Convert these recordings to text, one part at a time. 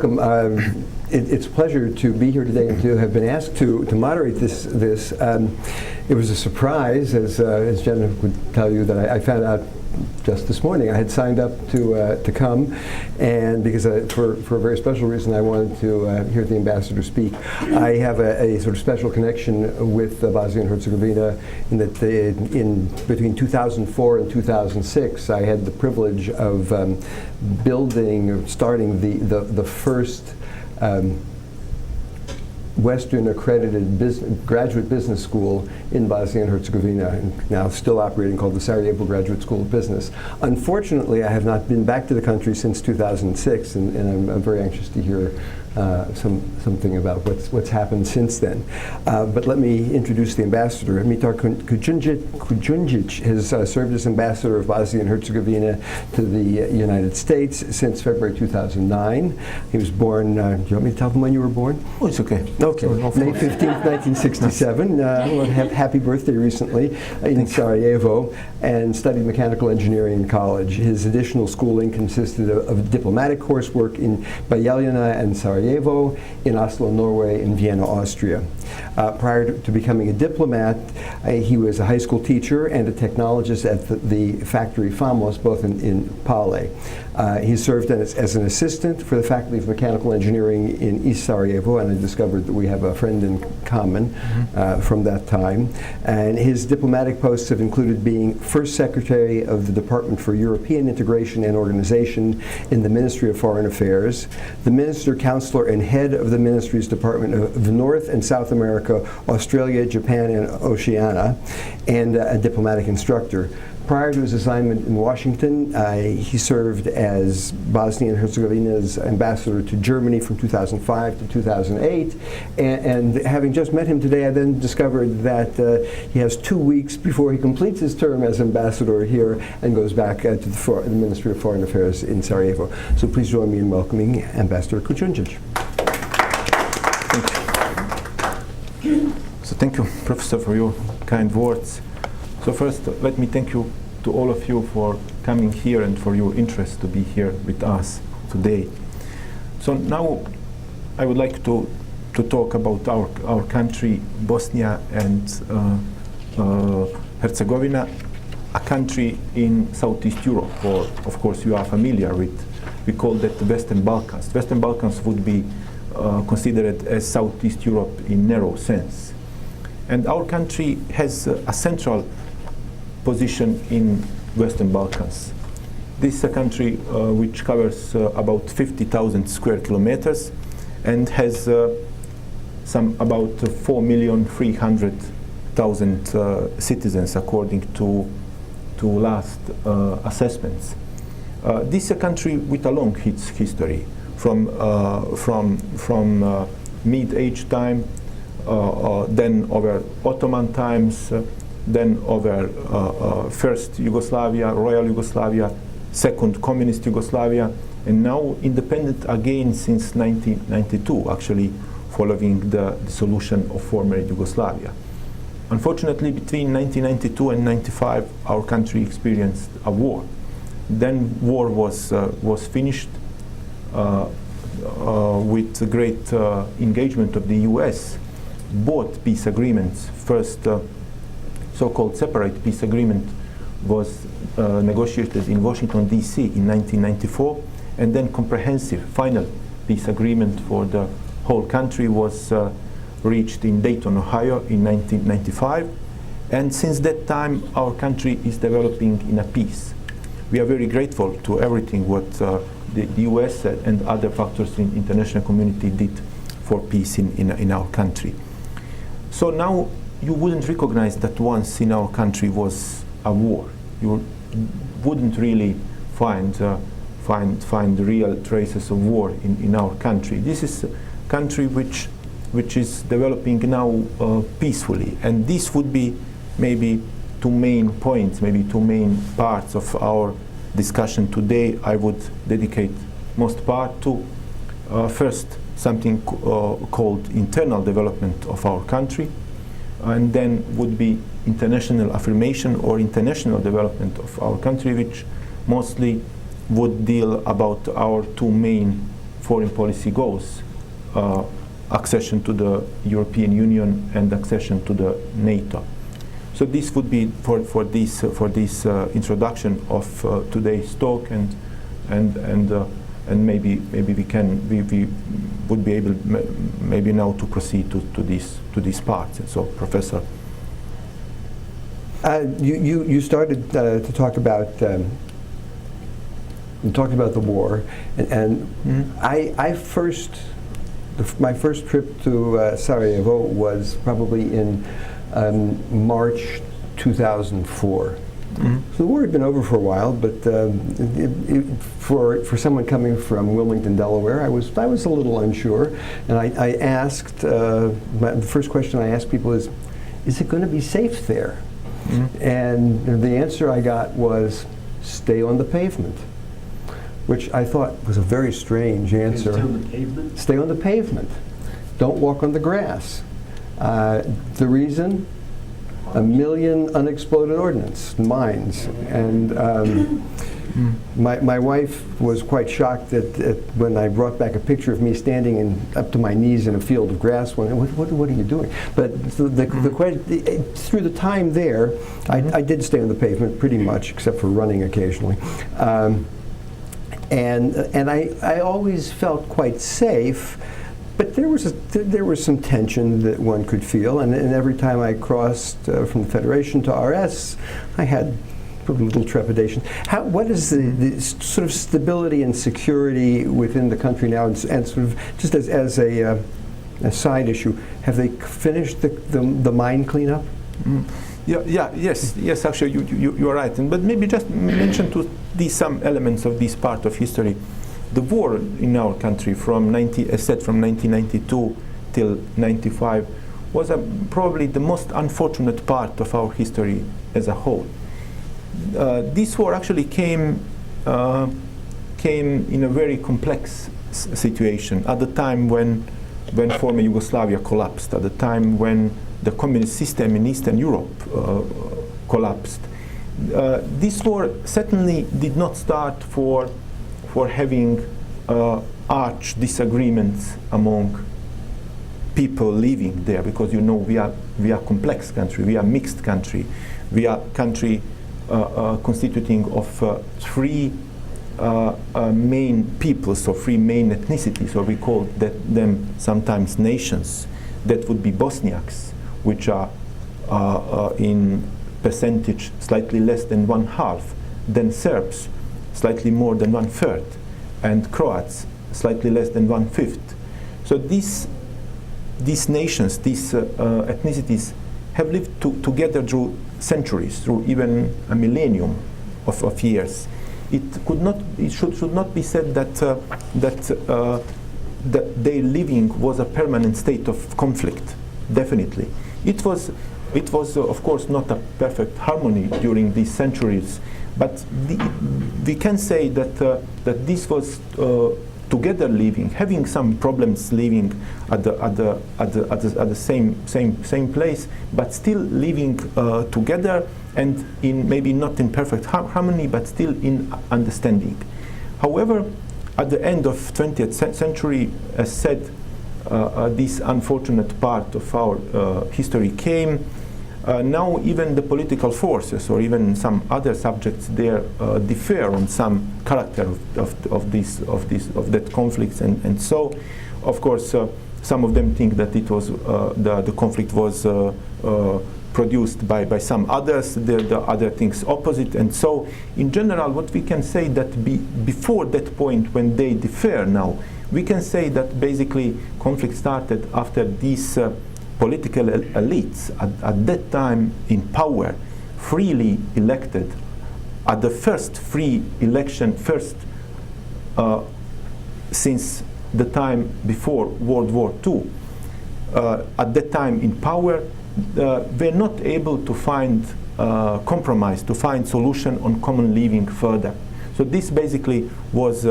welcome. It's a pleasure to be here today and to have been asked to moderate this. It was a surprise, as Jenna would tell you, that I found out just this morning. I had signed up to come, and because for a very special reason, I wanted to hear the ambassador speak. I have a sort of special connection with Bosnia and Herzegovina in that in between 2004 and 2006, I had the privilege of building or starting the first Western accredited graduate business school in Bosnia and Herzegovina, and now still operating, called the Sarajevo Graduate School of Business. Unfortunately, I have not been back to the country since 2006, and I'm very anxious to hear something about what's happened since then. But let me introduce the ambassador. Mitar Kujundžić has served as ambassador of Bosnia and Herzegovina to the United States since February 2009. He was born, do you want me to tell them when you were born? Oh, it's okay. Okay, May 15th, 1967. Happy birthday recently in Sarajevo, and studied mechanical engineering in college. His additional schooling consisted of diplomatic coursework in Bijeljina and Sarajevo, in Oslo, Norway, and Vienna, Austria. Prior to becoming a diplomat, he was a high school teacher and a technologist at the factory FAMOS, both in Pale. He served as an assistant for the Faculty of Mechanical Engineering in East Sarajevo, and I discovered that we have a friend in common from that time. And his diplomatic posts have included being First Secretary of the Department for European Integration and Organization in the Ministry of Foreign Affairs, the Minister, Counselor, and Head of the Ministry's Department of North and South America, Australia, Japan, and Oceania, and a diplomatic instructor. Prior to his assignment in Washington, he served as Bosnia and Herzegovina's ambassador to Germany from 2005 to 2008. And having just met him today, I then discovered that he has 2 weeks before he completes his term as ambassador here and goes back to the Ministry of Foreign Affairs in Sarajevo. So please join me in welcoming Ambassador Kujundžić. Thank you. So thank you, Professor, for your kind words. So first, let me thank you to all of you for coming here and for your interest to be here with us today. So now I would like to talk about our country, Bosnia and Herzegovina, a country in Southeast Europe, or of course you are familiar with. We call that the Western Balkans. Western Balkans would be considered as Southeast Europe in narrow sense. And our country has a central position in Western Balkans. This is a country which covers about 50,000 square kilometers and has about 4,300,000 citizens according to last assessments. This is a country with a long history from mid-age time, then over Ottoman times, then over first Yugoslavia, Royal Yugoslavia, second Communist Yugoslavia, and now independent again since 1992, actually following the dissolution of former Yugoslavia. Unfortunately, between 1992 and 1995, our country experienced a war. Then war was finished with great engagement of the US. Both peace agreements, first so-called separate peace agreement was negotiated in Washington, D.C. in 1994, and then comprehensive final peace agreement for the whole country was reached in Dayton, Ohio in 1995. And since that time, our country is developing in a peace. We are very grateful to everything what the US and other factors in international community did for peace in our country. So now you wouldn't recognize that once in our country was a war. You wouldn't really find real traces of war in our country. This is a country which is developing now peacefully, and this would be maybe two main points, maybe two main parts of our discussion today. I would dedicate most part to first something called internal development of our country, and then would be international affirmation or international development of our country, which mostly would deal about our two main foreign policy goals, accession to the European Union and accession to the NATO. So this would be for this introduction of today's talk, and maybe we would be able maybe now to proceed to these parts. And so, Professor. You started to talk about the war, and my first trip to Sarajevo was probably in March 2004. Mm-hmm. So the war had been over for a while, but for someone coming from Wilmington, Delaware, I was a little unsure, and I asked the first question I asked people is it going to be safe there? Mm-hmm. And the answer I got was, stay on the pavement, which I thought was a very strange answer. Stay on the pavement? Stay on the pavement. Don't walk on the grass. The reason? 1 million unexploded ordnance, mines. And my wife was quite shocked when I brought back a picture of me standing up to my knees in a field of grass. What are you doing? But through the time there, I did stay on the pavement pretty much, except for running occasionally. And I always felt quite safe, but there was some tension that one could feel, and every time I crossed from the Federation to RS, I had a little trepidation. What is the sort of stability and security within the country now, and sort of just as a side issue, have they finished the mine cleanup? Mm. Yes. Actually, you are right. But maybe just mention to some elements of this part of history. The war in our country from 1992 till 95 was probably the most unfortunate part of our history as a whole. This war actually came in a very complex situation at the time when former Yugoslavia collapsed, at the time when the communist system in Eastern Europe collapsed. This war certainly did not start for having arch disagreements among people living there, because we are a complex country, we are a mixed country, we are a country constituting of three main peoples, or three main ethnicities, or we call them sometimes nations. That would be Bosniaks, which are in percentage slightly less than 1/2, then Serbs, slightly more than 1/3, and Croats, slightly less than 1/5. So these nations, these ethnicities, have lived together through centuries, through even a millennium of years. It should not be said that their living was a permanent state of conflict. Definitely, it was of course not a perfect harmony during these centuries, but we can say that this was together living, having some problems living at the same place, but still living together, and maybe not in perfect harmony, but still in understanding. However, at the end of 20th century, as said, this unfortunate part of our history came. Now even the political forces, or even some other subjects there, differ on some character of that conflict, and so, of course, some of them think that it was the conflict was produced by some others. The other thinks opposite, and so in general, what we can say that before that point when they differ now, we can say that basically conflict started after these political elites at that time in power, freely elected at the first free election, since the time before World War II. At that time in power, were not able to find compromise, to find solution on common living further. So this basically was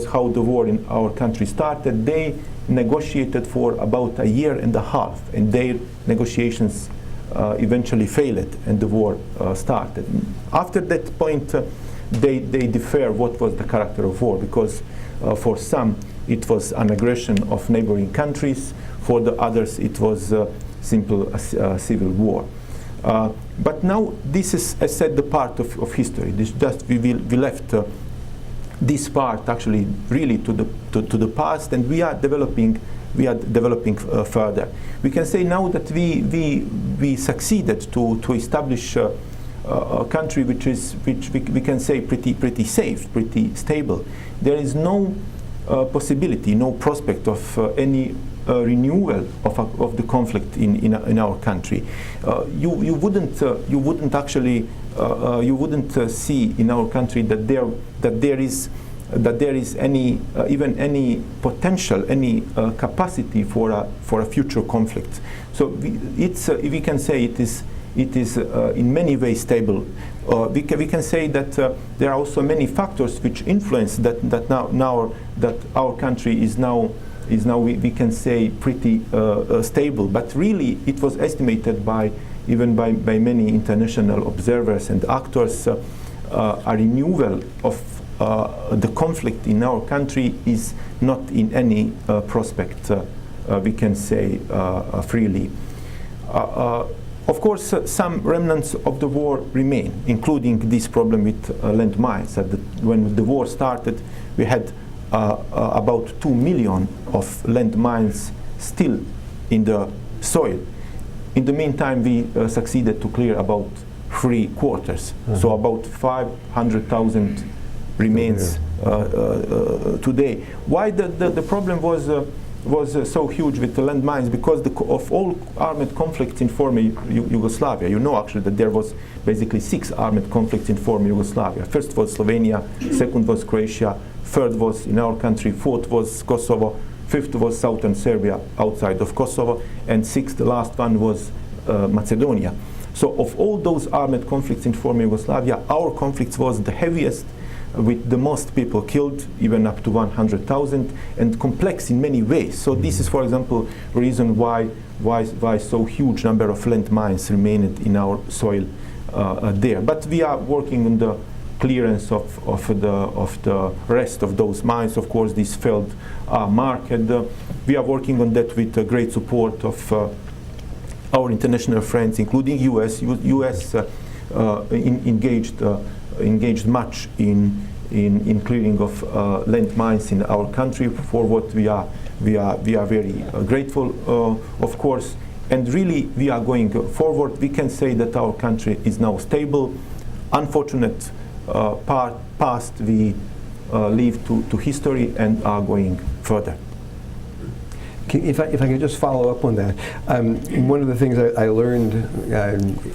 how the war in our country started. They negotiated for about 1.5 years, and their negotiations eventually failed, and the war started. After that point, they differ what was the character of war, because for some, it was an aggression of neighboring countries. For the others, it was simple civil war. But now this is, as said, the part of history. This just we left this part actually really to the past, and we are developing further. We can say now that we succeeded to establish a country which we can say pretty safe, pretty stable. There is no possibility, no prospect of any renewal of the conflict in our country. You wouldn't actually see in our country that there is any even any potential, any capacity for a future conflict. So we can say it is in many ways stable. We can say that there are also many factors which influence that our country is now we can say pretty stable. But really, it was estimated even by many international observers and actors. A renewal of the conflict in our country is not in any prospect. We can say freely. Of course, some remnants of the war remain, including this problem with landmines. When the war started, we had about 2 million of landmines still in the soil. In the meantime, we succeeded to clear about 3/4. So about 500,000 remains today. Why the problem was so huge with the landmines? Because of all armed conflicts in former Yugoslavia. You know actually that there was basically 6 armed conflicts in former Yugoslavia. First was Slovenia, second was Croatia, third was in our country, fourth was Kosovo, fifth was southern Serbia outside of Kosovo, and sixth, the last one, was Macedonia. So of all those armed conflicts in former Yugoslavia, our conflict was the heaviest, with the most people killed, even up to 100,000, and complex in many ways. So this is, for example, a reason why so huge number of landmines remained in our soil there. But we are working on the clearance of the rest of those mines. Of course, this field are marked. We are working on that with great support of our international friends, including US. US engaged much in clearing of landmines in our country, for what we are very grateful, of course. And really, we are going forward. We can say that our country is now stable. Unfortunate past we leave to history and are going further. If I could just follow up on that, one of the things I learned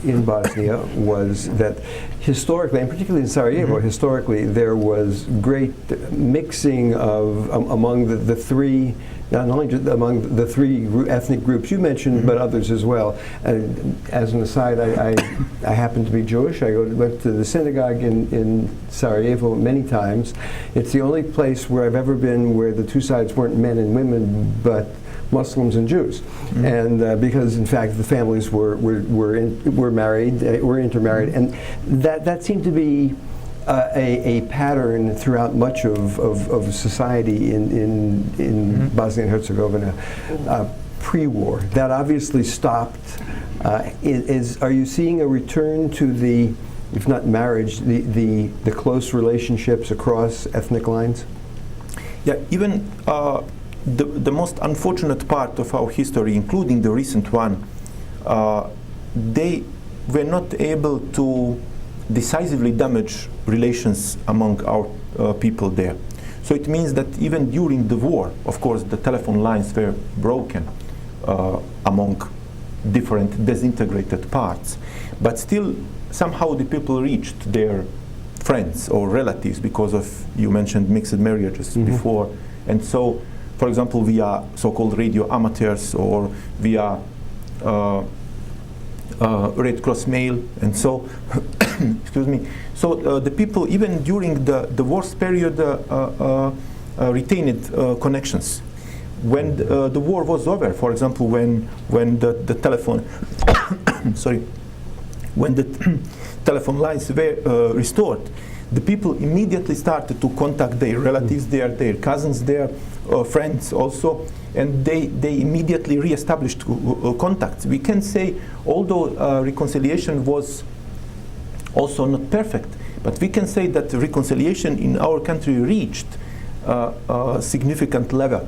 in Bosnia was that historically, and particularly in Sarajevo, historically there was great mixing of among the three, not only just among the three ethnic groups you mentioned, but others as well. As an aside, I happen to be Jewish. I went to the synagogue in Sarajevo many times. It's the only place where I've ever been where the two sides weren't men and women, but Muslims and Jews, and because in fact the families were married, were intermarried, and that seemed to be a pattern throughout much of society in Bosnia and Herzegovina pre-war. That obviously stopped. Are you seeing a return to the, if not marriage, the close relationships across ethnic lines? Yeah, even. The most unfortunate part of our history, including the recent one, they were not able to decisively damage relations among our people there. So it means that even during the war, of course, the telephone lines were broken among different disintegrated parts, but still somehow the people reached their friends or relatives because of, you mentioned mixed marriages before, and so, for example, via so-called radio amateurs or via Red Cross mail, and so, excuse me. So the people, even during the worst period, retained connections. When the war was over, for example, when the telephone, sorry, when the telephone lines were restored, the people immediately started to contact their relatives there, their cousins there, friends also, and they immediately re-established contacts. We can say, although reconciliation was also not perfect, but we can say that reconciliation in our country reached a significant level,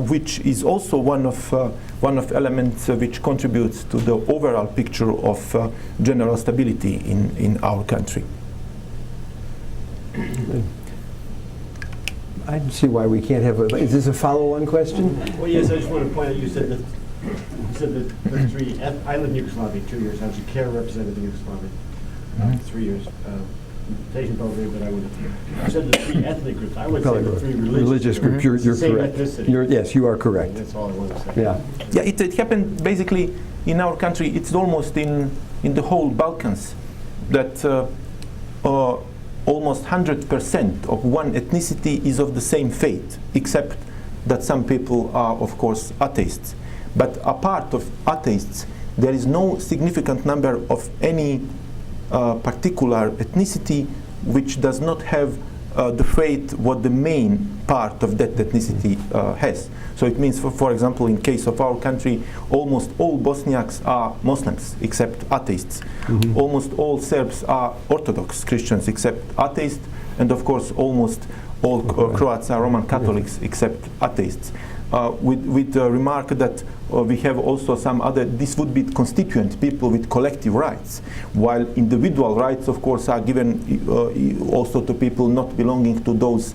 which is also one of elements which contributes to the overall picture of general stability in our country. I don't see why we can't have a. Is this a follow-on question? Well, yes, I just want to point out, you said that the three. I lived in Yugoslavia 2 years. I was a care representative in Yugoslavia 3 years. Taken probably, but I would have. You said the three ethnic groups. I would say the three religious groups. You're same correct. Ethnicity. Yes, you are correct. That's all I want to say. Yeah. Yeah, it happened basically in our country. It's almost in the whole Balkans that almost 100% of one ethnicity is of the same faith, except that some people are, of course, atheists. But apart of atheists, there is no significant number of any particular ethnicity which does not have the faith what the main part of that ethnicity has. So it means, for example, in case of our country, almost all Bosniaks are Muslims except atheists. Mm-hmm. Almost all Serbs are Orthodox Christians except atheists, and of course almost all Croats are Roman Catholics except atheists. With the remark that we have also some other, this would be constituent people with collective rights, while individual rights, of course, are given also to people not belonging to those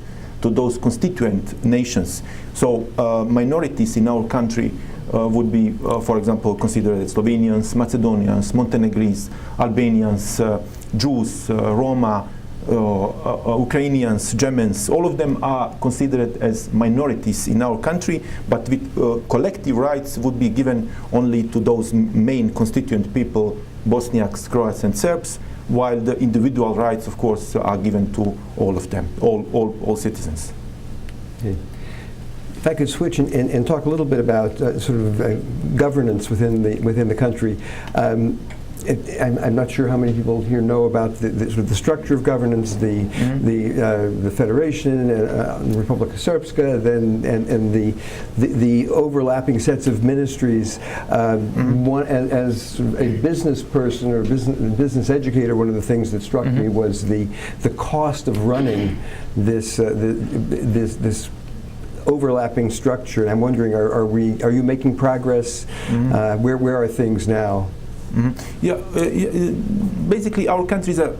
constituent nations. So minorities in our country would be, for example, considered Slovenians, Macedonians, Montenegrins, Albanians, Jews, Roma, Ukrainians, Germans, all of them are considered as minorities in our country, but with collective rights would be given only to those main constituent people, Bosniaks, Croats and Serbs, while the individual rights, of course, are given to all of them, all citizens. Okay. If I could switch and talk a little bit about sort of governance within the country. I'm not sure how many people here know about sort of the structure of governance, the Federation, the Republic of Srpska, and the overlapping sets of ministries. One, as sort of a business person or business educator, one of the things that struck me was the cost of running this overlapping structure. And I'm wondering, are you making progress? Where are things now? Yeah, basically our country is a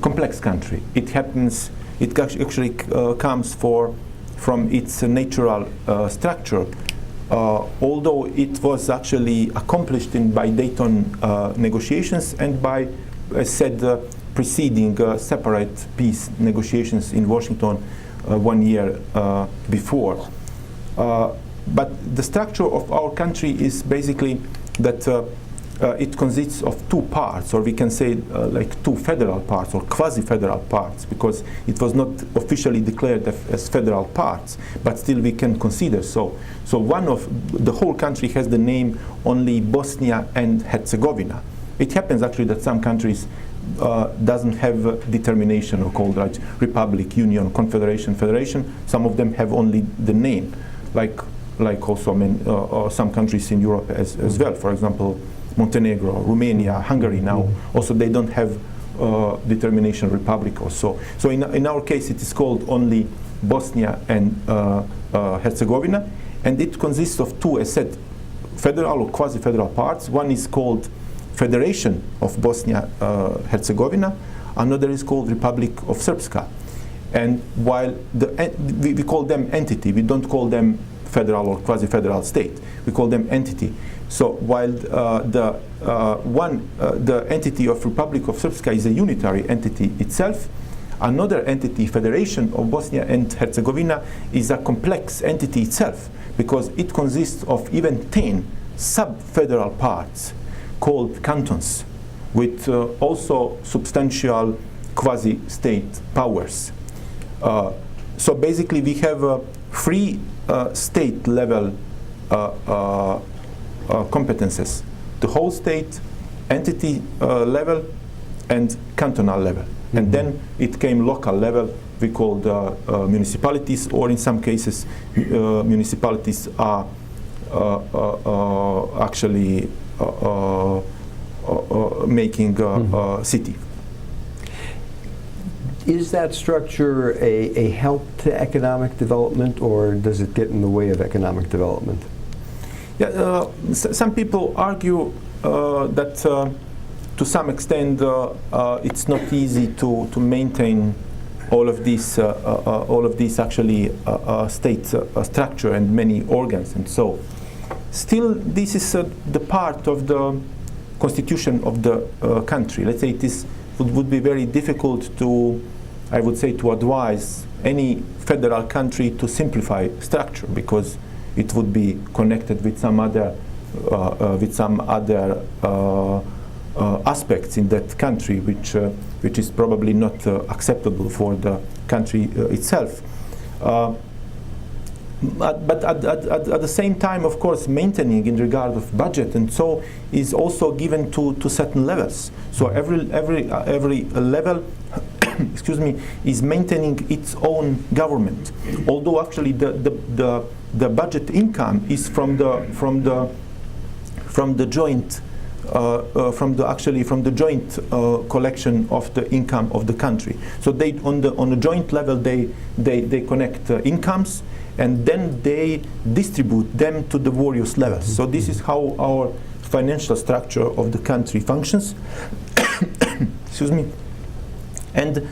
complex country. It happens, it actually comes from its natural structure, although it was actually accomplished by Dayton negotiations and by, as said, preceding separate peace negotiations in Washington 1 year before. But the structure of our country is basically that it consists of two parts, or we can say like two federal parts or quasi-federal parts, because it was not officially declared as federal parts, but still we can consider so. So one of the whole country has the name only Bosnia and Herzegovina. It happens actually that some countries doesn't have determination or called like Republic, Union, Confederation, Federation. Some of them have only the name, like also some countries in Europe as well. For example, Montenegro, Romania, Hungary now, also they don't have determination republic or so. So in our case it is called only Bosnia and Herzegovina, and it consists of two, as said, federal or quasi-federal parts. One is called Federation of Bosnia Herzegovina, another is called Republic of Srpska. And while we call them entity, we don't call them federal or quasi-federal state, we call them entity. So while the entity of Republic of Srpska is a unitary entity itself, another entity, Federation of Bosnia and Herzegovina, is a complex entity itself, because it consists of even 10 sub-federal parts called cantons, with also substantial quasi-state powers. So basically we have three state level competences: the whole state, entity level, and cantonal level. And then it came local level, we call municipalities, or in some cases municipalities are actually making a city. Is that structure a help to economic development, or does it get in the way of economic development? Yeah, some people argue that to some extent it's not easy to maintain all of these actually state structure and many organs, and so still this is the part of the constitution of the country. Let's say it would be very difficult to, I would say, to advise any federal country to simplify structure, because it would be connected with some other aspects in that country, which is probably not acceptable for the country itself. But at the same time, of course, maintaining in regard of budget and so is also given to certain levels. So every level, excuse me, is maintaining its own government. Although actually the budget income is from the joint collection of the income of the country. So they on a joint level they connect incomes, and then they distribute them to the various levels. So this is how our financial structure of the country functions. Excuse me. And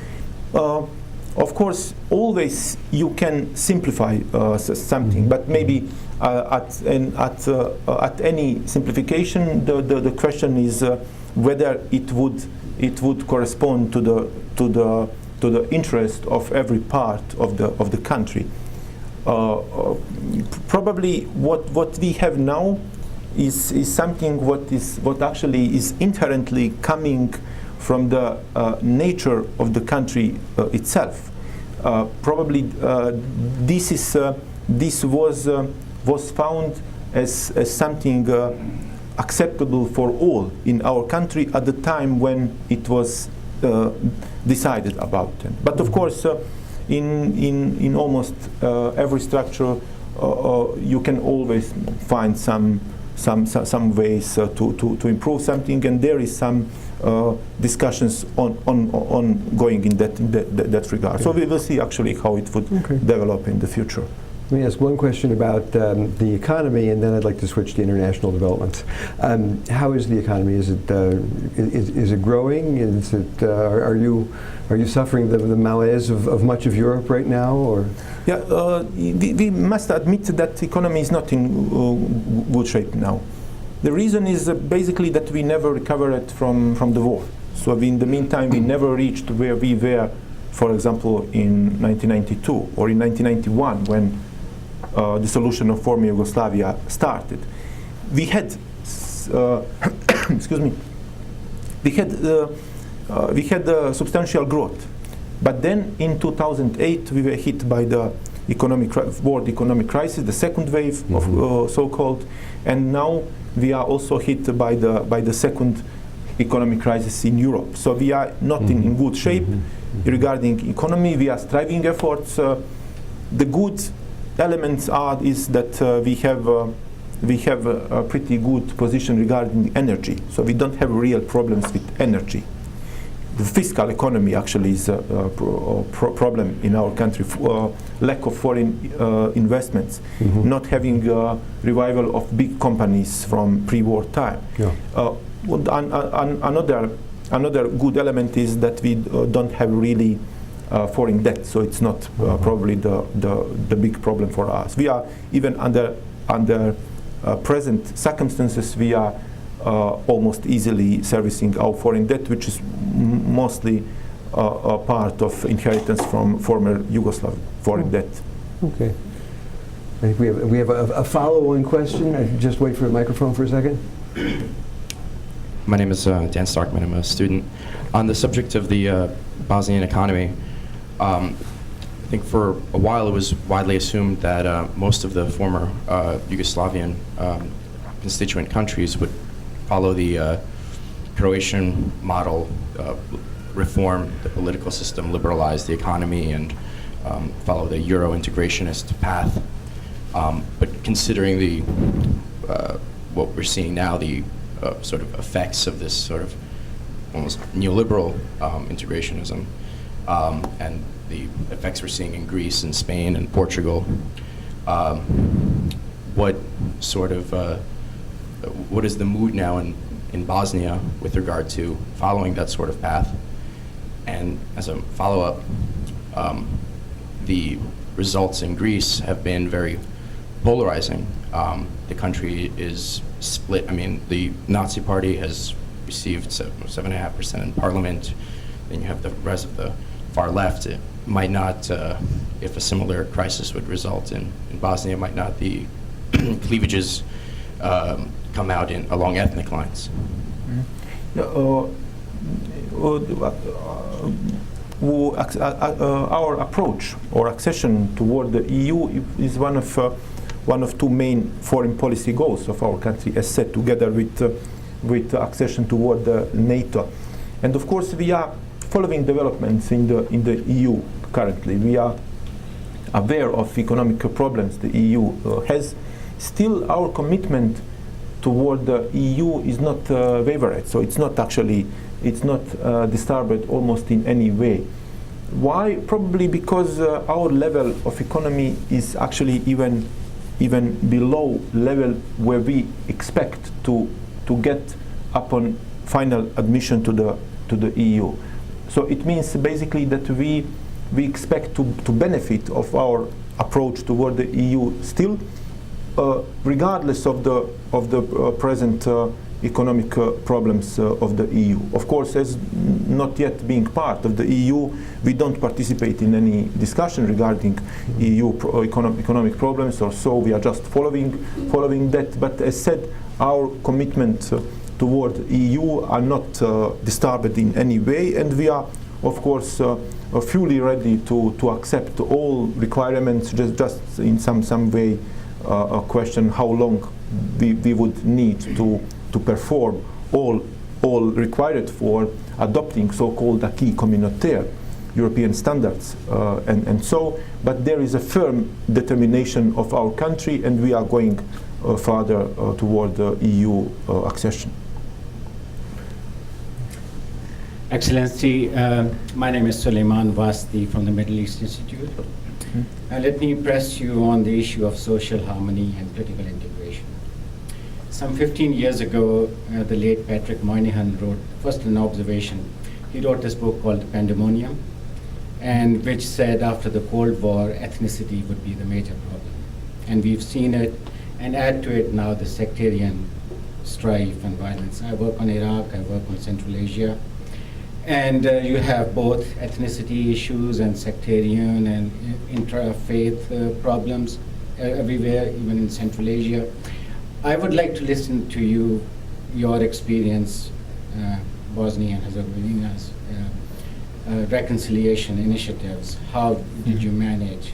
of course, always you can simplify something, but maybe at any simplification, the question is whether it would correspond to the interest of every part of the country. Probably what we have now is something what actually is inherently coming from the nature of the country itself. Probably this was found as something acceptable for all in our country at the time when it was decided about it. But of course, in almost every structure, you can always find some ways to improve something, and there is some discussions ongoing in that regard. Okay. So we will see actually how it would develop in the future. Let me ask one question about the economy, and then I'd like to switch to international developments. How is the economy? Is it growing? Is it are you suffering the malaise of much of Europe right now, or? Yeah, we must admit that the economy is not in good shape now. The reason is basically that we never recovered from the war. So in the meantime, we never reached where we were, for example, in 1992 or in 1991 when the solution of former Yugoslavia started. We had, excuse me, we had substantial growth, but then in 2008 we were hit by the world economic crisis, the second wave of so-called, and now we are also hit by the second economic crisis in Europe. So we are not in good shape regarding economy. We are striving efforts. The good elements is that we have a pretty good position regarding energy. So we don't have real problems with energy. The fiscal economy actually is a problem in our country. Lack of foreign investments, not having revival of big companies from pre-war time. Yeah. Another good element is that we don't have really foreign debt, so it's not probably the big problem for us. We are even under present circumstances, we are almost easily servicing our foreign debt, which is mostly a part of inheritance from former Yugoslav foreign debt. Okay. I think we have a follow-on question. Just wait for the microphone for a second. My name is Dan Starkman. I'm a student. On the subject of the Bosnian economy, I think for a while it was widely assumed that most of the former Yugoslavian constituent countries would follow the Croatian model, reform the political system, liberalize the economy, and follow the Euro integrationist path. But considering the what we're seeing now, the sort of effects of this sort of almost neoliberal integrationism, and the effects we're seeing in Greece and Spain and Portugal, what is the mood now in Bosnia with regard to following that sort of path? And as a follow-up, the results in Greece have been very polarizing. The country is split. I mean, the Nazi Party has received 7.5% in parliament. Then you have the rest of the far left. It might not, if a similar crisis would result in Bosnia, might not the cleavages come out along ethnic lines. Our approach or accession toward the EU is one of two main foreign policy goals of our country, as said, together with accession toward NATO. And of course, we are following developments in the EU currently. We are aware of economic problems the EU has. Still, our commitment toward the EU is not wavered, so it's not disturbed almost in any way. Why? Probably because our level of economy is actually even below level where we expect to get upon final admission to the EU. So it means basically that we expect to benefit of our approach toward the EU still, regardless of the present economic problems of the EU. Of course, as not yet being part of the EU, we don't participate in any discussion regarding EU economic problems or so. We are just following that. But as said, our commitment toward EU are not disturbed in any way, and we are, of course, fully ready to accept all requirements. Just in some way, a question how long we would need to perform all required for adopting so-called acquis communautaire, European standards, and so. But there is a firm determination of our country, and we are going further toward the EU accession. Excellency, my name is Suleiman Vasti from the Middle East Institute. Let me press you on the issue of social harmony and political integration. Some 15 years ago, the late Patrick Moynihan wrote, first an observation, he wrote this book called Pandemonium, and which said after the Cold War, ethnicity would be the major problem. And we've seen it, and add to it now the sectarian strife and violence. I work on Iraq, I work on Central Asia, and you have both ethnicity issues and sectarian and intra-faith problems everywhere, even in Central Asia. I would like to listen to you, your experience, Bosnia and Herzegovina's reconciliation initiatives. How did you manage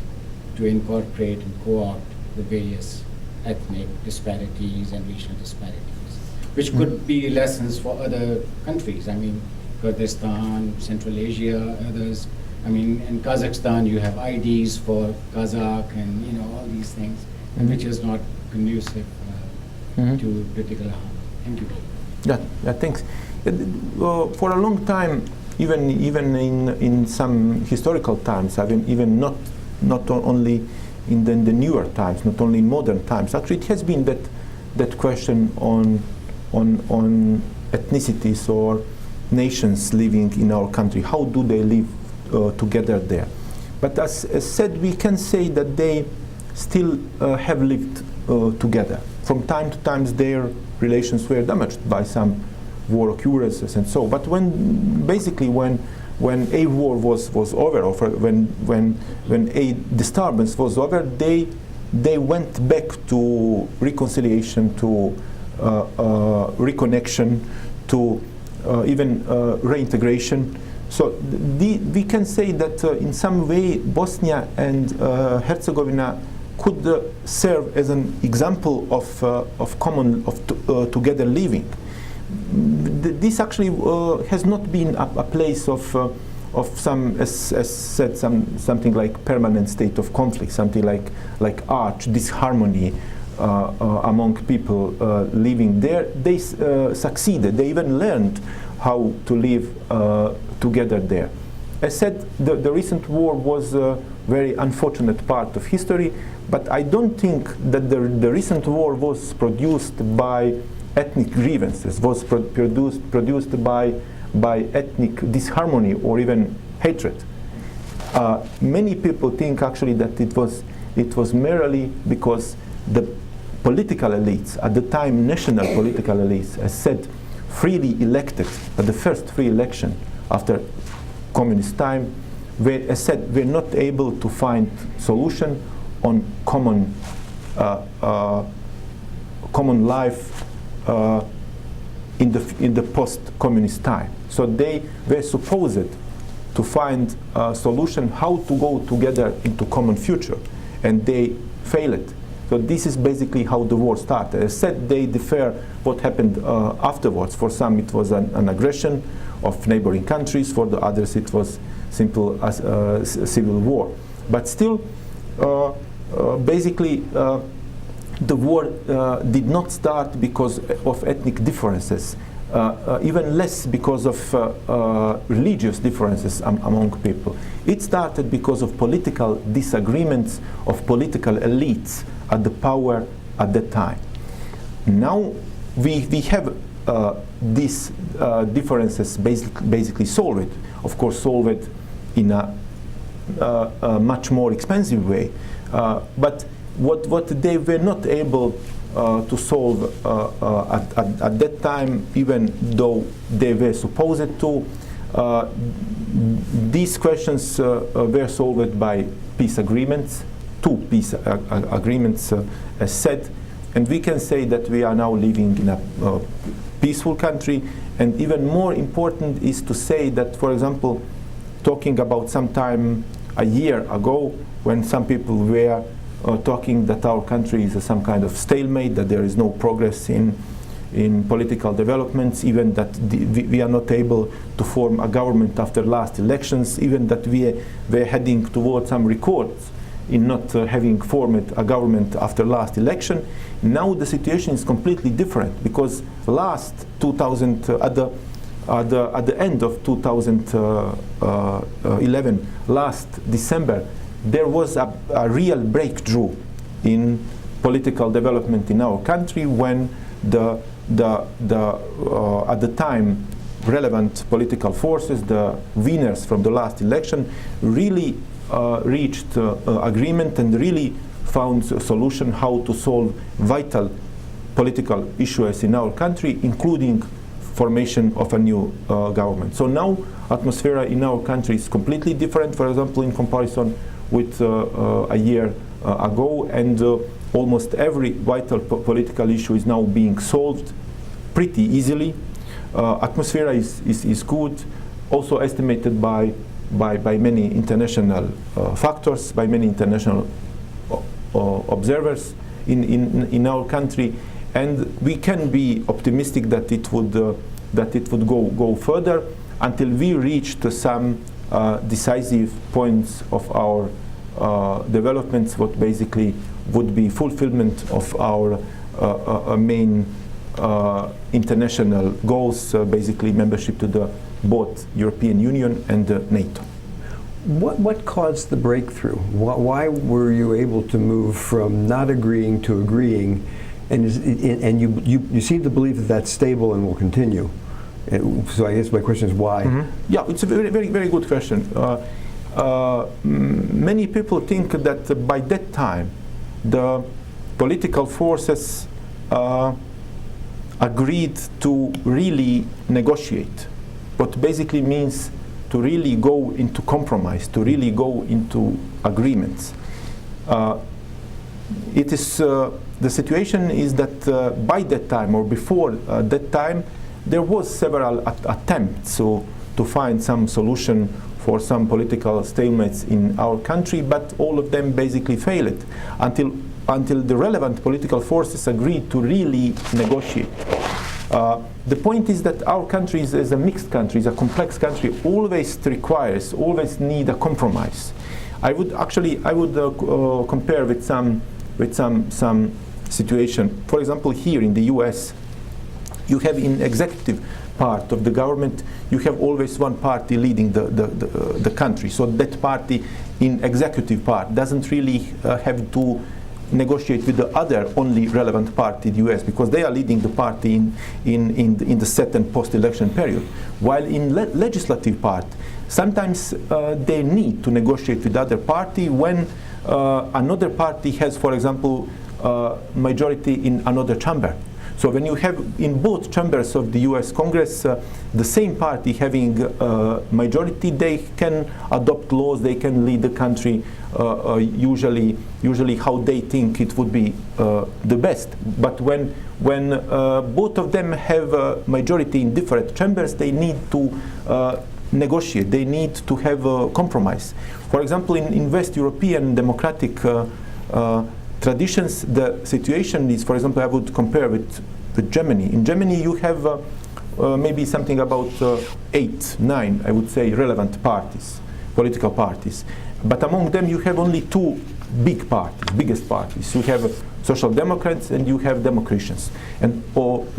to incorporate and co-opt the various ethnic disparities and regional disparities, which could be lessons for other countries? I mean, Kurdistan, Central Asia, others. I mean, in Kazakhstan, you have IDs for Kazakh and all these things, and which is not conducive to political harm. Thank you. Yeah, thanks. For a long time, even in some historical times, even not only in the newer times, not only in modern times. Actually, it has been that question on ethnicities or nations living in our country. How do they live together there? But as said, we can say that they still have lived together. From time to time, their relations were damaged by some war occurrences and so. But when a war was over, or when a disturbance was over, they went back to reconciliation, to reconnection, to even reintegration. So we can say that in some way Bosnia and Herzegovina could serve as an example of together living. this actually has not been a place of some, as said, something like permanent state of conflict, something like arch disharmony among people living there. They succeeded. They even learned how to live together there. As said, the recent war was a very unfortunate part of history, but I don't think that the recent war was produced by ethnic grievances, was produced by ethnic disharmony or even hatred. Many people think actually that it was merely because the political elites, at the time national political elites, as said, freely elected at the first free election after communist time, as said, were not able to find solution on common life in the post-communist time. So they were supposed to find a solution how to go together into common future, and they failed. So this is basically how the war started. As said, they differ what happened afterwards. For some it was an aggression of neighboring countries, for the others it was simple as civil war. But still, basically, the war did not start because of ethnic differences, even less because of religious differences among people. It started because of political disagreements of political elites at the power at that time. Now we have these differences basically solved. Of course, solved in a much more expensive way. But what they were not able to solve at that time, even though they were supposed to, these questions were solved by peace agreements, two peace agreements as said, and we can say that we are now living in a peaceful country. And even more important is to say that, for example, talking about some time a year ago, when some people were talking that our country is some kind of stalemate, that there is no progress in political developments, even that we are not able to form a government after last elections, even that we were heading towards some records in not having formed a government after last election. Now the situation is completely different, because at the end of 2011, last December, there was a real breakthrough in political development in our country, when at the time relevant political forces, the winners from the last election, really reached agreement and really found a solution how to solve vital political issues in our country, including formation of a new government. So now atmosphere in our country is completely different, for example, in comparison with a year ago, and almost every vital political issue is now being solved pretty easily. Atmosphere is good, also estimated by many international factors, by many international observers in our country, and we can be optimistic that it would go further until we reach to some decisive points of our developments, what basically would be fulfillment of our main international goals, basically membership to the both European Union and NATO. What caused the breakthrough? Why were you able to move from not agreeing to agreeing, and you seem to believe that that's stable and will continue? So I guess my question is why? Mm-hmm. Yeah, it's a very, very, very good question. Many people think that by that time the political forces agreed to really negotiate, what basically means to really go into compromise, to really go into agreements. It is the situation is that by that time or before that time, there was several attempts to find some solution for some political stalemates in our country, but all of them basically failed until the relevant political forces agreed to really negotiate. the point is that our country is a mixed country, is a complex country, always need a compromise. I would compare with some situation. For example, here in the US, you have in executive part of the government, you have always one party leading the country. So that party in executive part doesn't really have to negotiate with the other only relevant party, the US, because they are leading the party in the set and post-election period. While in legislative part, sometimes they need to negotiate with the other party when another party has, for example, majority in another chamber. So when you have in both chambers of the US Congress the same party having majority, they can adopt laws, they can lead the country usually how they think it would be the best. But when both of them have a majority in different chambers, they need to negotiate, they need to have a compromise. For example, in West European democratic traditions, the situation is, for example, I would compare with Germany. In Germany, you have maybe something about 8, 9, I would say, relevant parties, political parties. But among them, you have only 2 big parties, biggest parties. You have Social Democrats and you have Democrats. And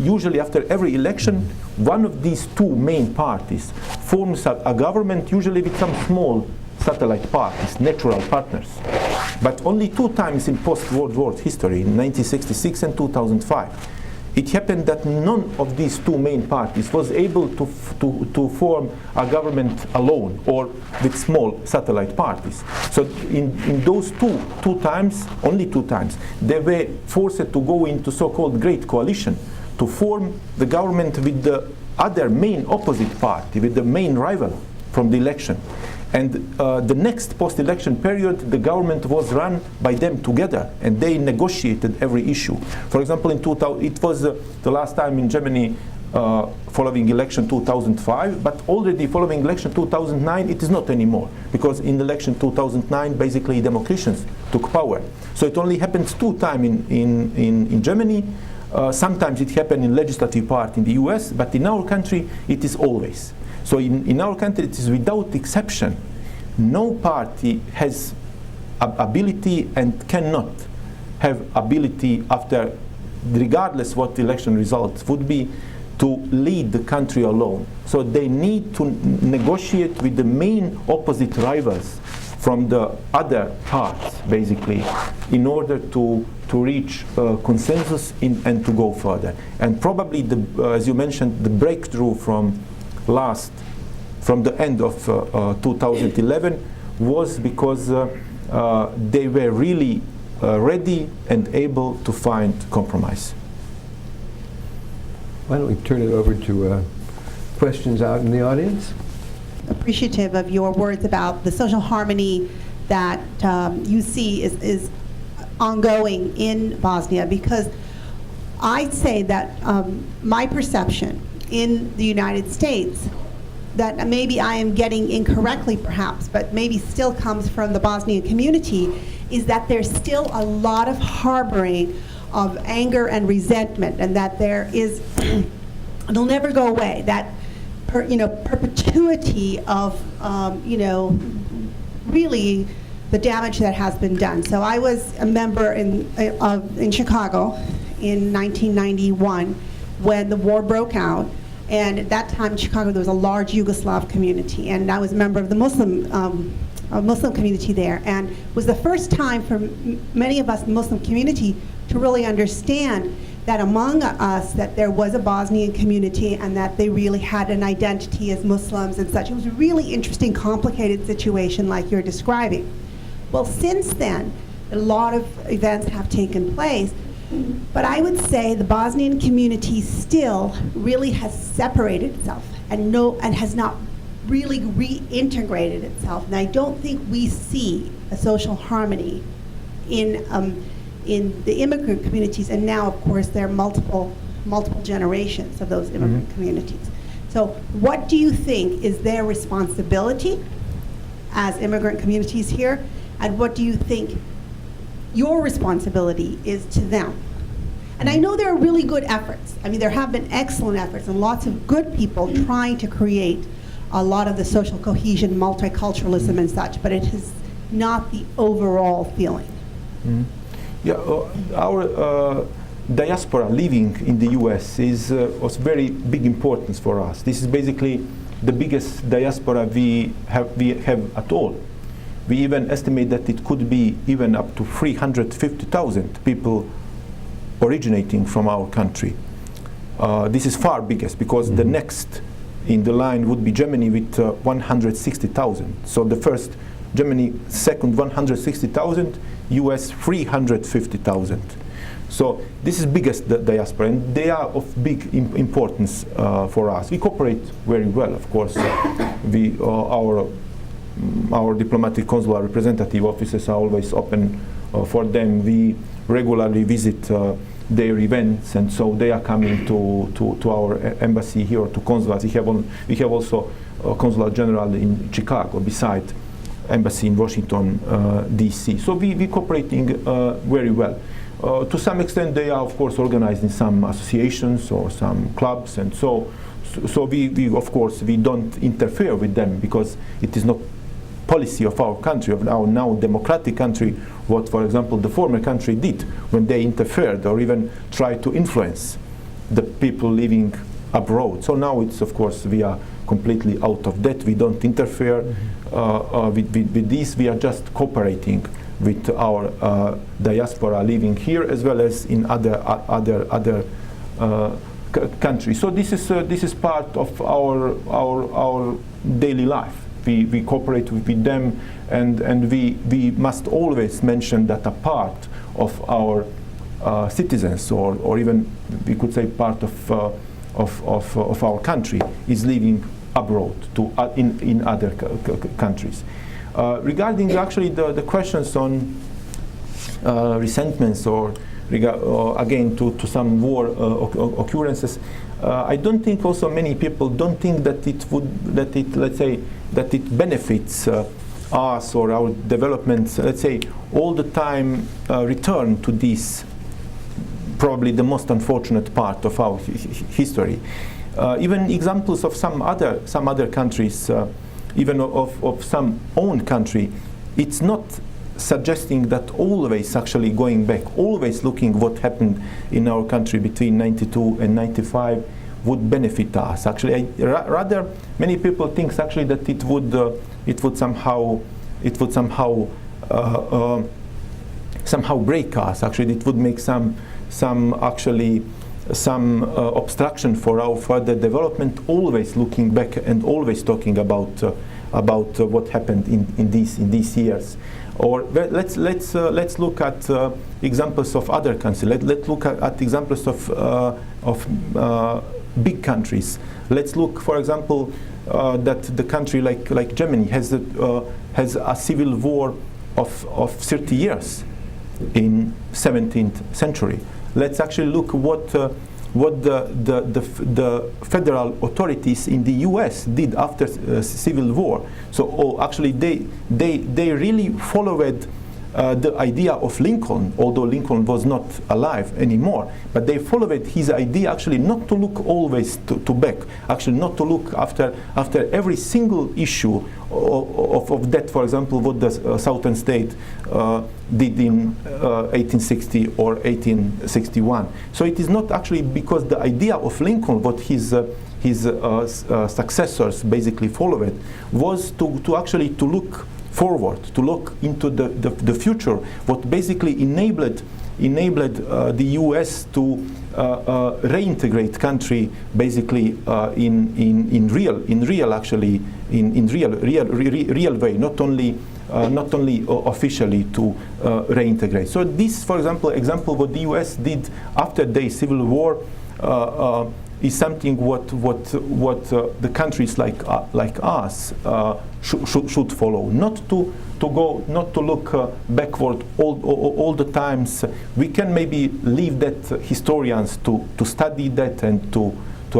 usually after every election, one of these 2 main parties forms a government, usually with some small satellite parties, natural partners. But only 2 times in post-World War history, in 1966 and 2005, it happened that none of these 2 main parties was able to form a government alone or with small satellite parties. So in those two times, only 2 times, they were forced to go into so-called Great Coalition to form the government with the other main opposite party, with the main rival from the election. And the next post-election period, the government was run by them together, and they negotiated every issue. For example, in 2000, it was the last time in Germany following election 2005, but already following election 2009, it is not anymore, because in election 2009, basically Democrats took power. So it only happens 2 times in Germany. Sometimes it happened in legislative part in the US, but in our country, it is always. So in our country, it is without exception. No party has ability and cannot have ability after, regardless what the election results would be, to lead the country alone. So they need to negotiate with the main opposite rivals from the other parts, basically, in order to reach consensus and to go further. And probably, as you mentioned, the breakthrough from the end of 2011 was because they were really ready and able to find compromise. Why don't we turn it over to questions out in the audience? Appreciative of your words about the social harmony that you see is ongoing in Bosnia, because I'd say that my perception in the United States, that maybe I am getting incorrectly perhaps, but maybe still comes from the Bosnian community, is that there's still a lot of harboring of anger and resentment, and that there is, it'll never go away, that perpetuity of, really the damage that has been done. So I was a member in Chicago in 1991 when the war broke out. And at that time in Chicago, there was a large Yugoslav community, and I was a member of the Muslim community there. And it was the first time for many of us in the Muslim community to really understand that among us, that there was a Bosnian community and that they really had an identity as Muslims and such. It was a really interesting, complicated situation like you're describing. Well, since then, a lot of events have taken place. But I would say the Bosnian community still really has separated itself and has not really reintegrated itself. And I don't think we see a social harmony in the immigrant communities. And now, of course, there are multiple generations of those immigrant communities. So what do you think is their responsibility as immigrant communities here? And what do you think your responsibility is to them? And I know there are really good efforts. I mean, there have been excellent efforts and lots of good people trying to create a lot of the social cohesion, multiculturalism and such, but it is not the overall feeling. Yeah, our diaspora living in the US is of very big importance for us. This is basically the biggest diaspora we have at all. We even estimate that it could be even up to 350,000 people originating from our country. This is far biggest because the next in the line would be Germany with 160,000. So the first Germany, second 160,000, US 350,000. So this is biggest diaspora, and they are of big importance for us. We cooperate very well, of course. Our diplomatic consular representative offices are always open for them. We regularly visit their events, and so they are coming to our embassy here, to consulates. We have also a consular general in Chicago, beside embassy in Washington, D.C. So we cooperating very well. To some extent, they are of course organized in some associations or some clubs, and so we of course we don't interfere with them, because it is not policy of our country, of our now democratic country, what, for example, the former country did when they interfered or even tried to influence the people living abroad. So now it's, of course, we are completely out of that. We don't interfere with this. We are just cooperating with our diaspora living here as well as in other countries. So this is part of our daily life. We cooperate with them, and we must always mention that a part of our citizens, or even we could say part of our country, is living abroad in other countries. Regarding actually the questions on resentments or again to some war occurrences, I don't think also many people don't think that it benefits us or our developments, let's say, all the time return to this probably the most unfortunate part of our history. Even examples of some other countries, even of some own country, it's not suggesting that always actually going back, always looking what happened in our country between 92 and 95 would benefit us. Actually, rather many people think actually that it would somehow break us. Actually, it would make some obstruction for our further development. Always looking back and always talking about what happened in these years. Or let's look at examples of other countries. Let's look at examples of big countries. Let's look, for example, that the country like Germany has a civil war of 30 years in 17th century. Let's actually look what the federal authorities in the U.S. did after civil war. So actually they really followed the idea of Lincoln, although Lincoln was not alive anymore, but they followed his idea actually not to look always to back, actually not to look after every single issue of that, for example, what the Southern state did in 1860 or 1861. So it is not actually because the idea of Lincoln, what his successors basically followed, was to actually to look forward, to look into the future, what basically enabled the U.S. to reintegrate country basically in real way, not only officially to reintegrate. So this, for example, what the U.S. did after the Civil War is something what the countries like us should follow. Not to look backward all the times. We can maybe leave that historians to study that and to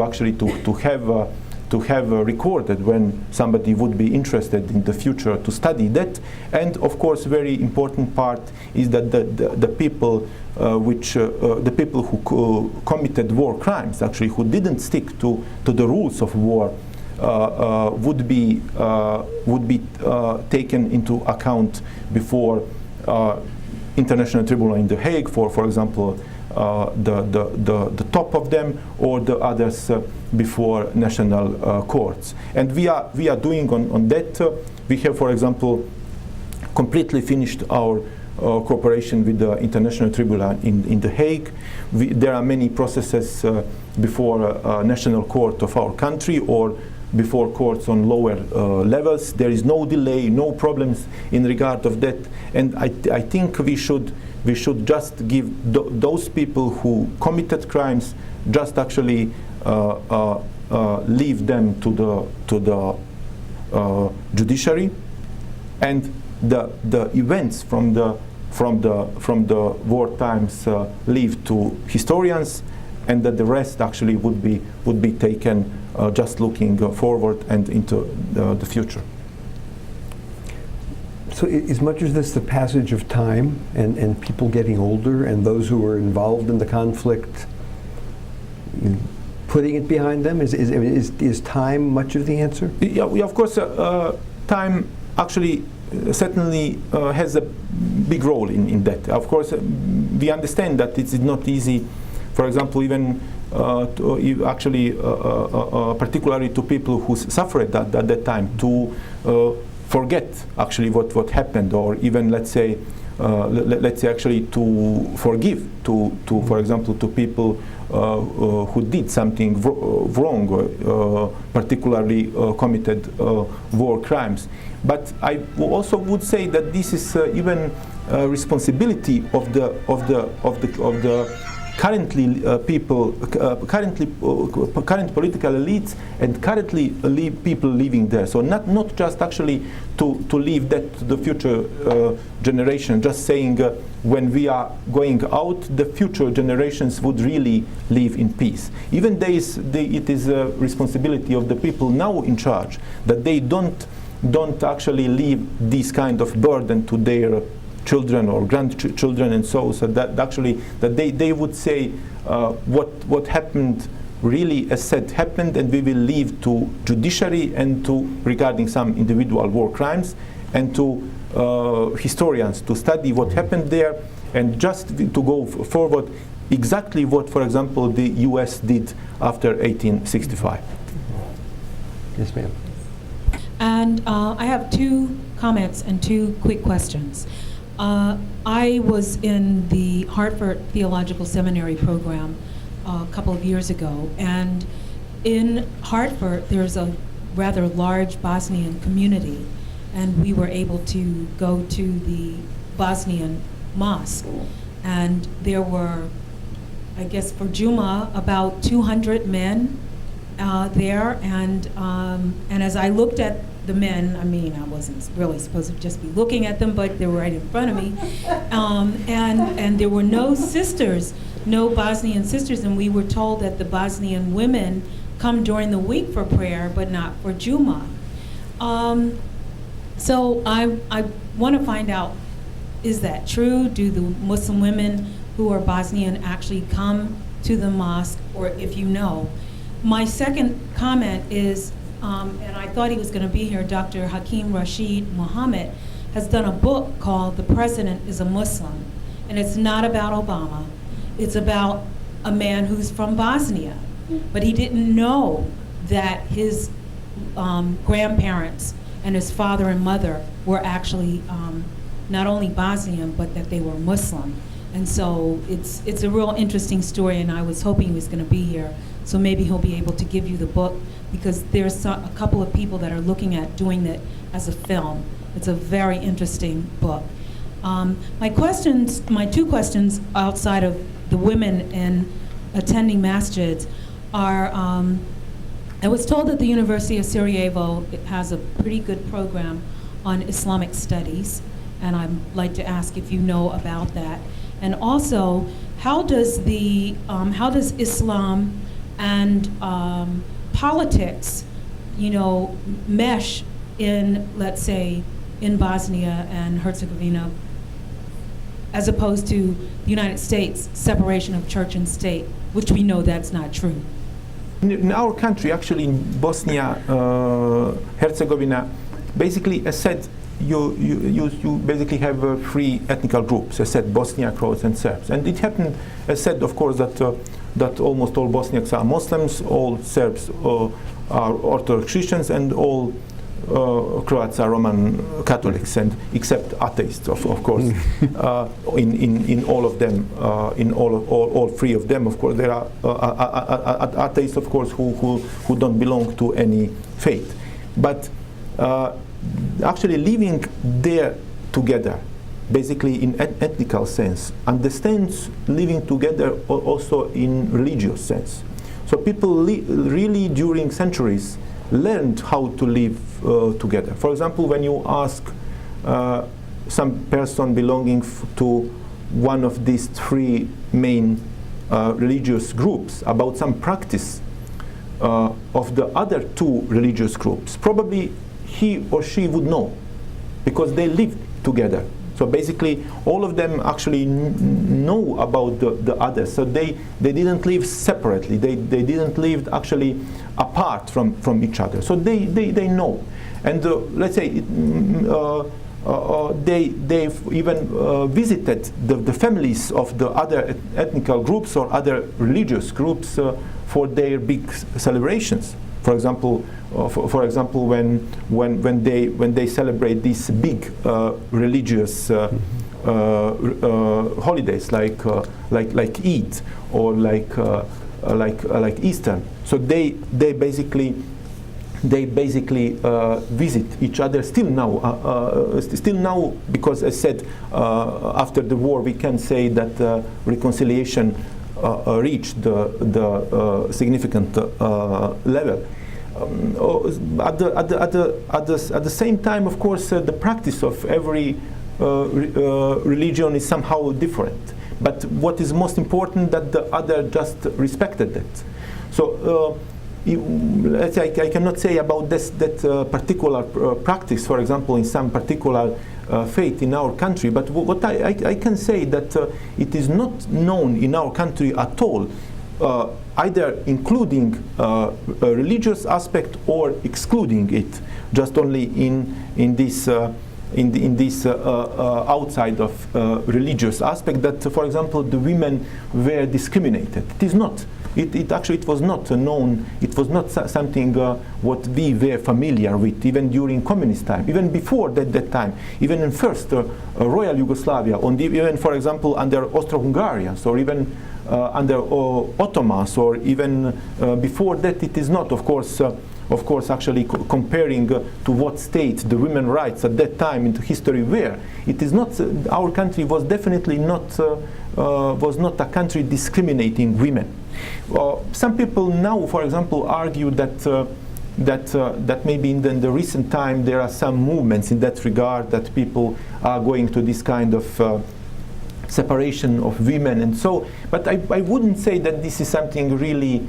actually to have have recorded when somebody would be interested in the future to study that. And of course, very important part is that the people the people who committed war crimes, actually who didn't stick to the rules of war, would be taken into account before International Tribunal in The Hague, for example, the top of them, or the others before national courts. And we are doing on that. We have, for example, completely finished our cooperation with the International Tribunal in The Hague. There are many processes before national court of our country or before courts on lower levels. There is no delay, no problems in regard of that. And I think we should just give those people who committed crimes, just actually leave them to the judiciary, and the events from the war times leave to historians, and that the rest actually would be taken just looking forward and into the future. So as much as this the passage of time and people getting older and those who were involved in the conflict putting it behind them, is time much of the answer? Yeah, of course, time actually certainly has a big role in that. Of course, we understand that it is not easy, for example, even particularly to people who suffered at that time, to forget actually what happened, or even let's say actually to forgive, to for example, to people who did something wrong, particularly committed war crimes. But I also would say that this is even responsibility of the currently current political elites and currently people living there. So not just actually to leave that to the future generation, just saying when we are going out, the future generations would really live in peace. Even it is a responsibility of the people now in charge that they don't actually leave this kind of burden to their children or grandchildren, and so that actually that they would say what happened really, as said, happened, and we will leave to judiciary and to regarding some individual war crimes, and to historians to study what happened there, and just to go forward exactly what, for example, the US did after 1865. Yes, ma'am. And I have two comments and two quick questions. I was in the Hartford Theological Seminary program a couple of years ago, and in Hartford there's a rather large Bosnian community, and we were able to go to the Bosnian mosque, and there were, I guess for Juma, about 200 men there, and as I looked at the men, I mean, I wasn't really supposed to just be looking at them, but they were right in front of me. And there were no sisters, no Bosnian sisters, and we were told that the Bosnian women come during the week for prayer, but not for Juma. So I want to find out, is that true? Do the Muslim women who are Bosnian actually come to the mosque, or if you know? My second comment is, and I thought he was going to be here, Dr. Hakeem Rashid Muhammad has done a book called The President is a Muslim. And it's not about Obama. It's about a man who's from Bosnia. But he didn't know that his grandparents and his father and mother were actually not only Bosnian, but that they were Muslim. And so it's a real interesting story, and I was hoping he was going to be here. So maybe he'll be able to give you the book, because there's a couple of people that are looking at doing it as a film. It's a very interesting book. My two questions outside of the women and attending masjids are, I was told that the University of Sarajevo has a pretty good program on Islamic studies, and I'd like to ask if you know about that. And also, how does Islam and politics mesh in, let's say, in Bosnia and Herzegovina, as opposed to the United States, separation of church and state, which we know that's not true. In our country, actually, in Bosnia, Herzegovina, basically, as said, you basically have three ethnic groups, as said, Bosnia, Croats, and Serbs. And it happened, as said, of course, that almost all Bosniaks are Muslims, all Serbs are Orthodox Christians, and all Croats are Roman Catholics, and except atheists, of course. In all of them, in all three of them, of course, there are atheists, of course, who don't belong to any faith. But actually living there together, basically in ethnical sense, understands living together also in religious sense. So people really during centuries learned how to live together. For example, when you ask some person belonging to one of these three main religious groups about some practice of the other two religious groups, probably he or she would know, because they live together. So basically, all of them actually know about the others. So they didn't live separately. They didn't live actually apart from each other. So they know. And let's say they even visited the families of the other ethnic groups or other religious groups for their big celebrations. For example, when they celebrate these big religious holidays like Eid or like Easter, so they basically visit each other still now, because as said, after the war we can say that reconciliation reached the significant level. At the same time, of course, the practice of every religion is somehow different. But what is most important, that the other just respected it. So let's say I cannot say about that particular practice, for example, in some particular faith in our country, but what I can say that it is not known in our country at all, either including a religious aspect or excluding it, just only in this outside of religious aspect, that for example the women were discriminated. It is not. It was not known. It was not something what we were familiar with, even during communist time, even before that time, even in first Royal Yugoslavia, even for example under Austro-Hungarians, or even under Ottomans, or even before that. It is not, of course, actually comparing to what state the women's rights at that time in history were. It is not. Our country was definitely not a country discriminating women. Some people now, for example, argue that maybe in the recent time there are some movements in that regard, that people are going to this kind of separation of women and so. But I wouldn't say that this is something really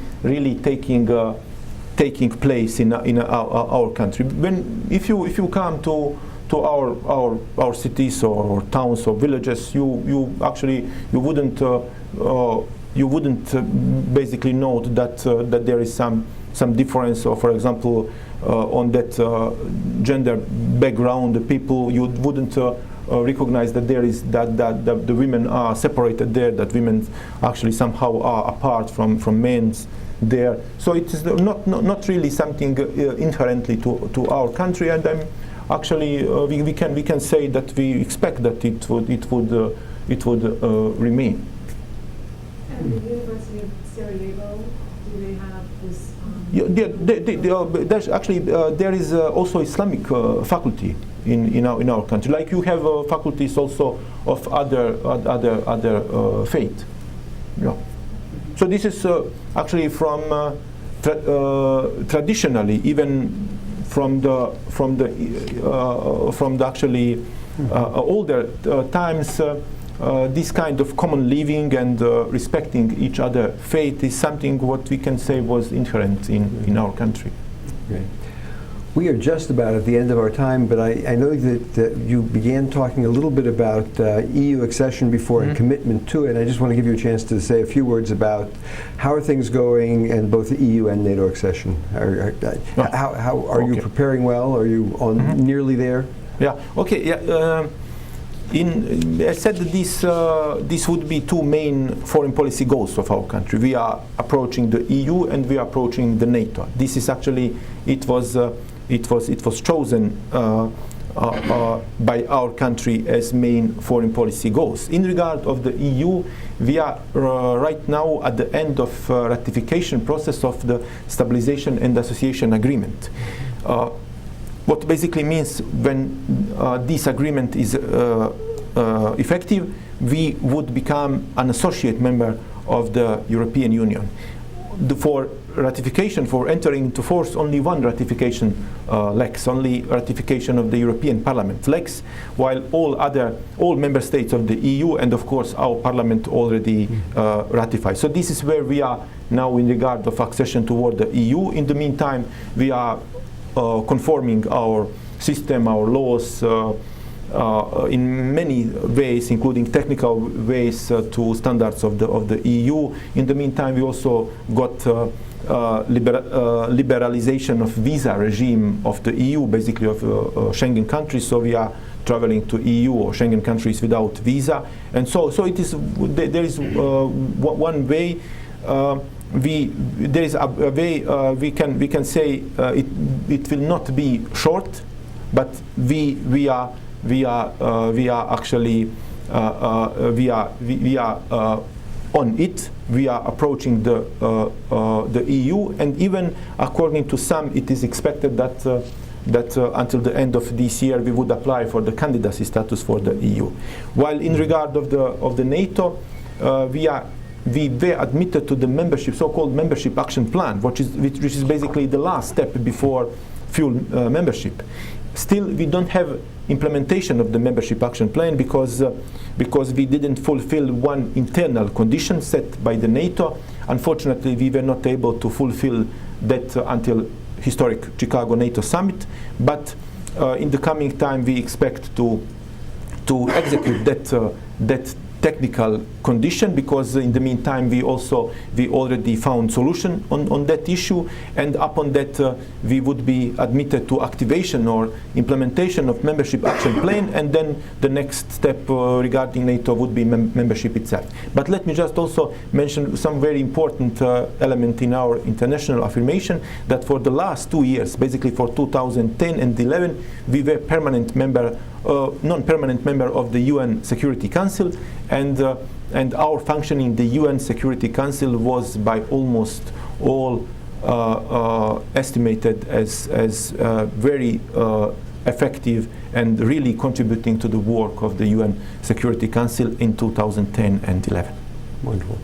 taking place in our country. If you come to our cities or towns or villages, you wouldn't basically note that there is some difference, or for example on that gender background, the people, you wouldn't recognize that there is that the women are separated there, that women actually somehow are apart from men there. So it is not really something inherently to our country, and actually we can say that we expect that it would remain. And the University of Sarajevo, do they have this? There's actually there is also Islamic faculty in our country. Like you have faculties also of other faith. Yeah. So this is actually from traditionally, even from the actually older times. This kind of common living and respecting each other faith is something what we can say was inherent in our country. Great. We are just about at the end of our time, but I know that you began talking a little bit about EU accession before and commitment to it. I just want to give you a chance to say a few words about how are things going in both the EU and NATO accession. How are you preparing well? Are you on nearly there? Yeah. Okay. Yeah. I said that this would be two main foreign policy goals of our country. We are approaching the EU and we are approaching the NATO. This is actually it was chosen by our country as main foreign policy goals. In regard of the EU, we are right now at the end of ratification process of the Stabilization and Association Agreement. What basically means when this agreement is effective, we would become an associate member of the European Union. For ratification, for entering into force, only one ratification lacks, only ratification of the European Parliament lacks, while all member states of the EU and of course our Parliament already ratified. So this is where we are now in regard of accession toward the EU. In the meantime, we are conforming our system, our laws, in many ways, including technical ways, to standards of the EU. In the meantime, we also got liberalization of visa regime of the EU, basically of Schengen countries. So we are traveling to EU or Schengen countries without visa, and so it is. There is one way. There is a way we can say it will not be short, but we are actually on it. We are approaching the EU, and even according to some, it is expected that until the end of this year we would apply for the candidacy status for the EU. While in regard of the NATO, we were admitted to the membership, so-called membership action plan, which is basically the last step before full membership. Still, we don't have implementation of the membership action plan because we didn't fulfill one internal condition set by the NATO. Unfortunately, we were not able to fulfill that until historic Chicago NATO summit. But in the coming time, we expect to execute that technical condition, because in the meantime we already found solution on that issue, and upon that we would be admitted to activation or implementation of membership action plan, and then the next step regarding NATO would be membership itself. But let me just also mention some very important element in our international affirmation, that for the last 2 years, basically for 2010 and 11, we were permanent member, non-permanent member of the UN Security Council, and our function in the UN Security Council was by almost all estimated as very effective and really contributing to the work of the UN Security Council in 2010 and 11. Wonderful.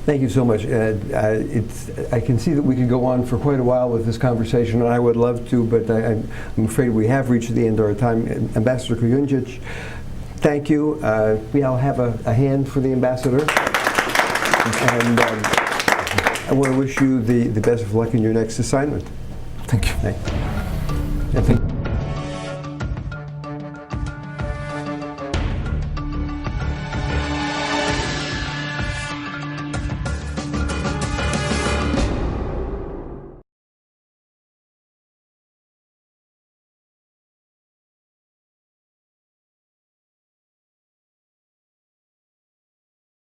Thank you so much. I can see that we could go on for quite a while with this conversation, and I would love to, but I'm afraid we have reached the end of our time. Ambassador Kujundžić, thank you. I'll have a hand for the ambassador. And I want to wish you the best of luck in your next assignment. Thank you. Thank you.